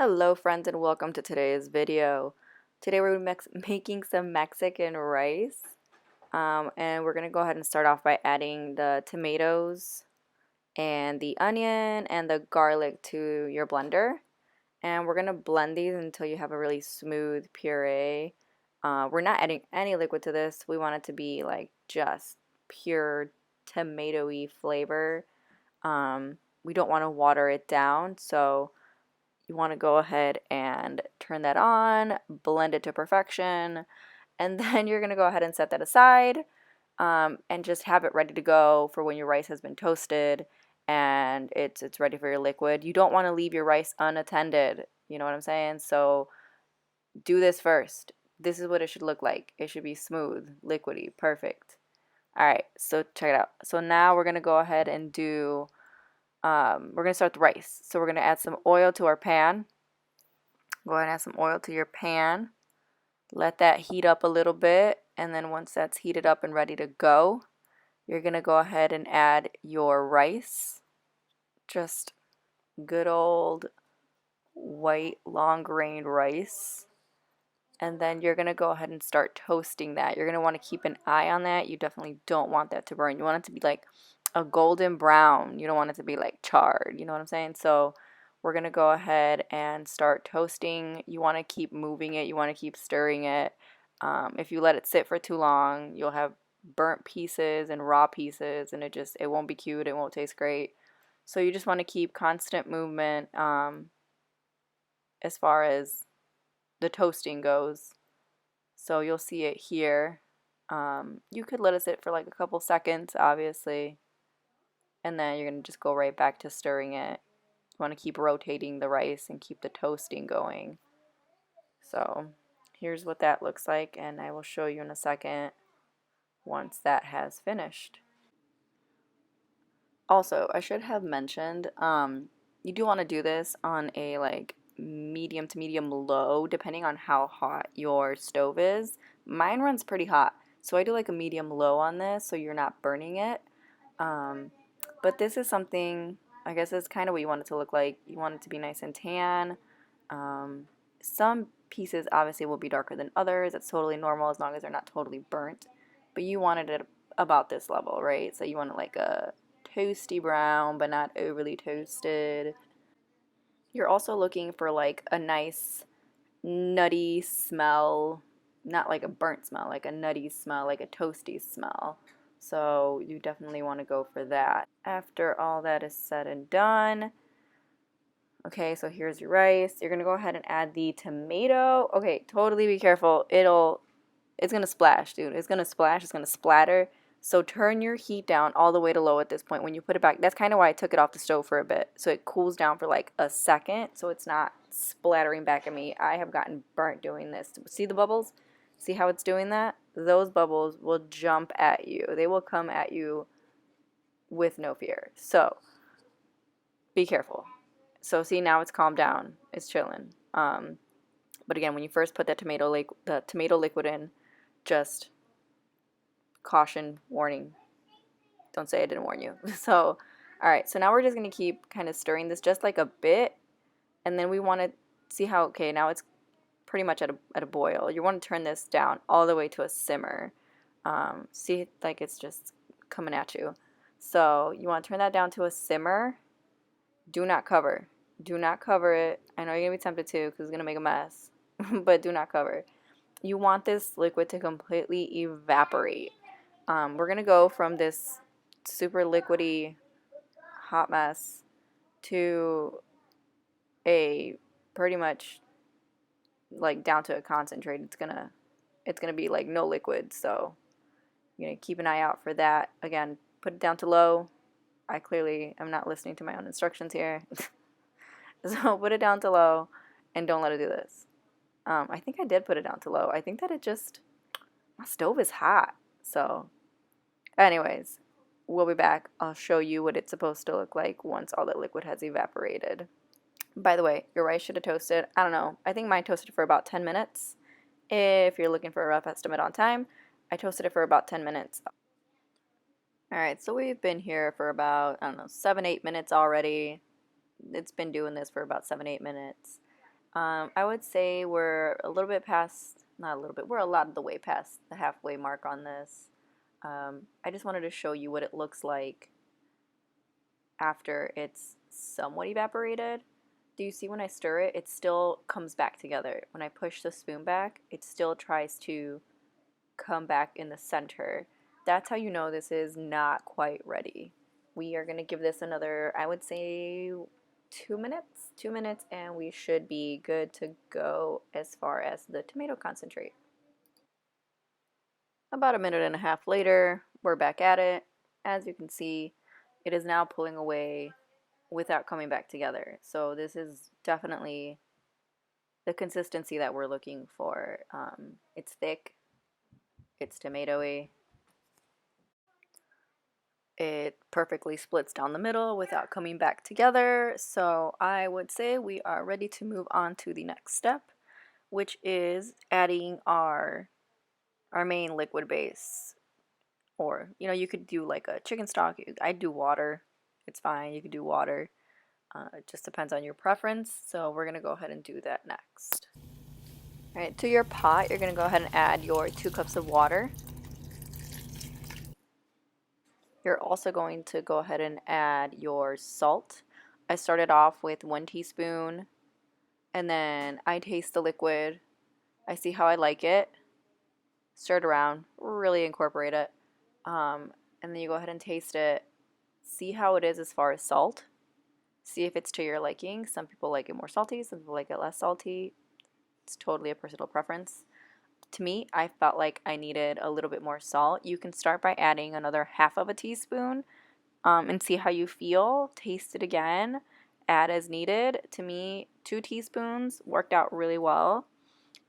Hello friends and welcome to today's video. Today we're making some Mexican rice and we're going to go ahead and start off by adding the tomatoes and the onion and the garlic to your blender. And we're going to blend these until you have a really smooth puree. We're not adding any liquid to this. We want it to be like just pure tomato-y flavor. We don't want to water it down, so you want to go ahead and turn that on, blend it to perfection, and then you're going to go ahead and set that aside and just have it ready to go for when your rice has been toasted and it's ready for your liquid. You don't want to leave your rice unattended, you know what I'm saying? So do this first. This is what it should look like. It should be smooth, liquidy, perfect. All right, so check it out. So now we're going to go ahead and we're going to start the rice. So we're going to add some oil to our pan. Go ahead and add some oil to your pan. Let that heat up a little bit, and then once that's heated up and ready to go, you're going to go ahead and add your rice. Just good old white long-grained rice. And then you're going to go ahead and start toasting that. You're going to want to keep an eye on that. You definitely don't want that to burn. You want it to be like a golden brown. You don't want it to be like charred. You know what I'm saying? So we're going to go ahead and start toasting. You want to keep moving it. You want to keep stirring it. If you let it sit for too long, you'll have burnt pieces and raw pieces, and it won't be cute. It won't taste great. So you just want to keep constant movement as far as the toasting goes. So you'll see it here. You could let it sit for like a couple seconds, obviously, and then you're going to just go right back to stirring it. You want to keep rotating the rice and keep the toasting going. So here's what that looks like, and I will show you in a second once that has finished. Also, I should have mentioned, you do want to do this on a like medium to medium low, depending on how hot your stove is. Mine runs pretty hot, so I do like a medium low on this so you're not burning it. But this is something, I guess it's kind of what you want it to look like. You want it to be nice and tan. Some pieces obviously will be darker than others. It's totally normal as long as they're not totally burnt. But you wanted it about this level, right? So you want it like a toasty brown, but not overly toasted. You're also looking for like a nice nutty smell, not like a burnt smell, like a nutty smell, like a toasty smell. So you definitely want to go for that. After all that is said and done, okay, so here's your rice. You're gonna go ahead and add the tomato. Okay, totally be careful. It's gonna splash, dude. It's gonna splash, it's gonna splatter. So turn your heat down all the way to low at this point when you put it back. That's kind of why I took it off the stove for a bit. So it cools down for like a second so it's not splattering back at me. I have gotten burnt doing this. See the bubbles? See how it's doing that? Those bubbles will jump at you. They will come at you with no fear. So be careful. So see, now it's calmed down. It's chilling. But again, when you first put the tomato liquid in, just caution, warning. Don't say I didn't warn you. So, all right. So now we're just gonna keep kind of stirring this just like a bit, and then we want to see how. Okay, now it's pretty much at a boil. You want to turn this down all the way to a simmer. See, like it's just coming at you. So you want to turn that down to a simmer. Do not cover. Do not cover it. I know you're gonna be tempted to because it's gonna make a mess, but do not cover. You want this liquid to completely evaporate. We're going to go from this super liquidy hot mess to a pretty much like down to a concentrate. It's gonna be like no liquid, so you're gonna keep an eye out for that. Again, put it down to low. I clearly am not listening to my own instructions here. So put it down to low and don't let it do this. I think I did put it down to low. I think that my stove is hot. So anyways, we'll be back. I'll show you what it's supposed to look like once all that liquid has evaporated. By the way, your rice should have toasted, I don't know, I think mine toasted for about 10 minutes. If you're looking for a rough estimate on time, I toasted it for about 10 minutes. Alright, so we've been here for about, I don't know, 7-8 minutes already. It's been doing this for about 7-8 minutes. I would say we're a little bit past, not a little bit, we're a lot of the way past the halfway mark on this. I just wanted to show you what it looks like after it's somewhat evaporated. Do you see when I stir it, it still comes back together. When I push the spoon back, it still tries to come back in the center. That's how you know this is not quite ready. We are going to give this another, I would say, 2 minutes. 2 minutes, and we should be good to go as far as the tomato concentrate. About a minute and a half later, we're back at it. As you can see, it is now pulling away without coming back together. So this is definitely the consistency that we're looking for. It's thick, it's tomatoey, it perfectly splits down the middle without coming back together. So I would say we are ready to move on to the next step, which is adding our main liquid base. Or, you could do like a chicken stock. I'd do water. It's fine. You could do water. It just depends on your preference. So we're going to go ahead and do that next. All right, to your pot, you're going to go ahead and add your 2 cups of water. You're also going to go ahead and add your salt. I started off with 1 teaspoon, and then I taste the liquid. I see how I like it. Stir it around, really incorporate it. And then you go ahead and taste it. See how it is as far as salt. See if it's to your liking. Some people like it more salty, some people like it less salty. It's totally a personal preference. To me, I felt like I needed a little bit more salt. You can start by adding another half of a teaspoon and see how you feel. Taste it again. Add as needed. To me, 2 teaspoons worked out really well.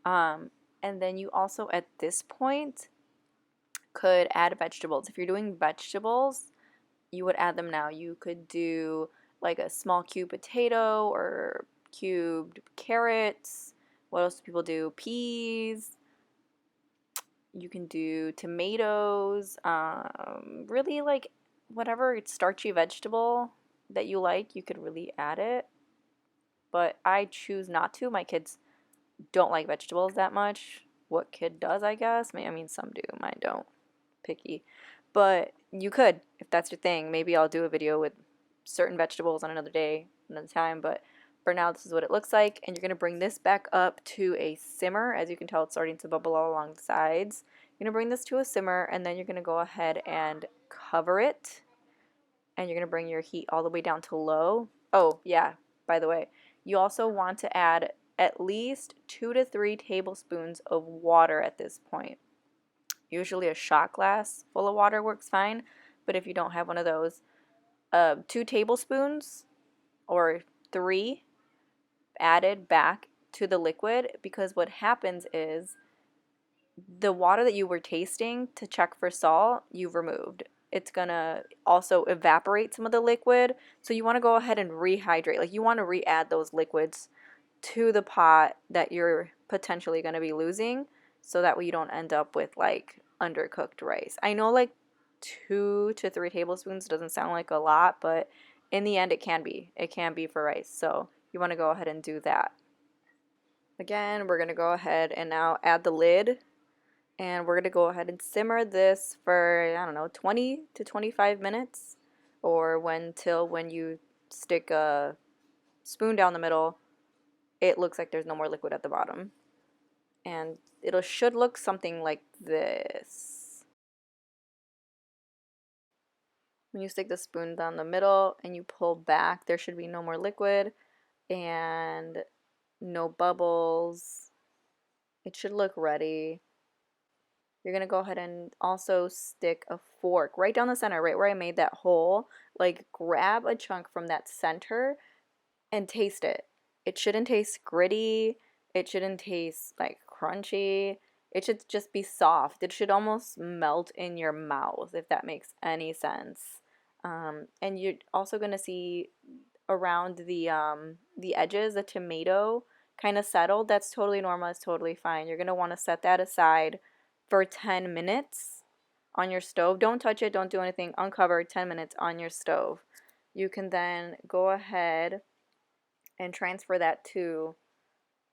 And then you also, at this point, could add vegetables. If you're doing vegetables, you would add them now. You could do like a small cube potato or cubed carrots. What else do people do? Peas. You can do tomatoes. Really like whatever starchy vegetable that you like, you could really add it. But I choose not to. My kids don't like vegetables that much. What kid does, I guess? I mean, some do. Mine don't. Picky. But you could, if that's your thing. Maybe I'll do a video with certain vegetables on another day, another time. But for now, this is what it looks like. And you're going to bring this back up to a simmer. As you can tell, it's starting to bubble all along the sides. You're going to bring this to a simmer, and then you're going to go ahead and cover it. And you're going to bring your heat all the way down to low. Oh, yeah, by the way, you also want to add at least 2 to 3 tablespoons of water at this point. Usually a shot glass full of water works fine, but if you don't have one of those, 2 tablespoons or 3 added back to the liquid, because what happens is the water that you were tasting to check for salt, you've removed. It's gonna also evaporate some of the liquid, so you want to go ahead and rehydrate. Like, you want to re-add those liquids to the pot that you're potentially going to be losing, so that way you don't end up with like undercooked rice. I know like 2 to 3 tablespoons doesn't sound like a lot, but in the end it can be. It can be for rice, so you want to go ahead and do that. Again, we're going to go ahead and now add the lid, and we're going to go ahead and simmer this for, I don't know, 20 to 25 minutes, or when you stick a spoon down the middle, it looks like there's no more liquid at the bottom. And it should look something like this. When you stick the spoon down the middle and you pull back, there should be no more liquid and no bubbles. It should look ready. You're going to go ahead and also stick a fork right down the center, right where I made that hole. Like, grab a chunk from that center and taste it. It shouldn't taste gritty. It shouldn't taste like crunchy. It should just be soft. It should almost melt in your mouth, if that makes any sense. And you're also going to see around the edges, the tomato kind of settled. That's totally normal. It's totally fine. You're going to want to set that aside for 10 minutes on your stove. Don't touch it. Don't do anything. Uncover 10 minutes on your stove. You can then go ahead and transfer that to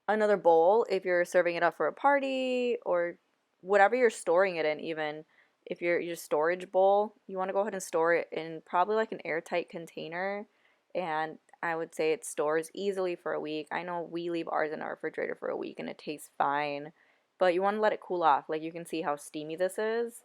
another bowl if you're serving it up for a party or whatever you're storing it in. Even if your storage bowl, you want to go ahead and store it in probably like an airtight container, and I would say it stores easily for a week. I know we leave ours in our refrigerator for a week and it tastes fine, but you want to let it cool off. Like, you can see how steamy this is.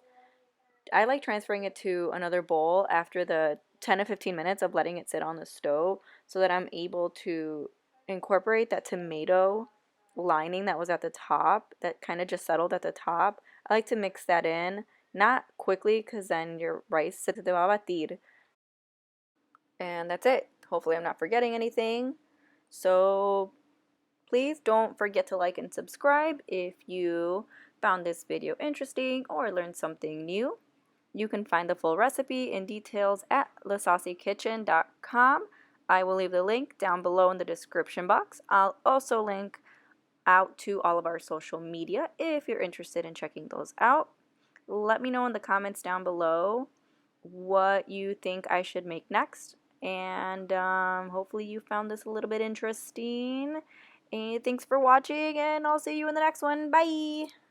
I like transferring it to another bowl after the 10 to 15 minutes of letting it sit on the stove so that I'm able to incorporate that tomato lining that was at the top, that kind of just settled at the top. I like to mix that in, not quickly because then your rice se te va a batir. And that's it. Hopefully, I'm not forgetting anything. So, please don't forget to like and subscribe if you found this video interesting or learned something new. You can find the full recipe and details at lasaucykitchen.com. I will leave the link down below in the description box. I'll also link out to all of our social media if you're interested in checking those out. Let me know in the comments down below what you think I should make next. And hopefully you found this a little bit interesting. And thanks for watching, and I'll see you in the next one. Bye!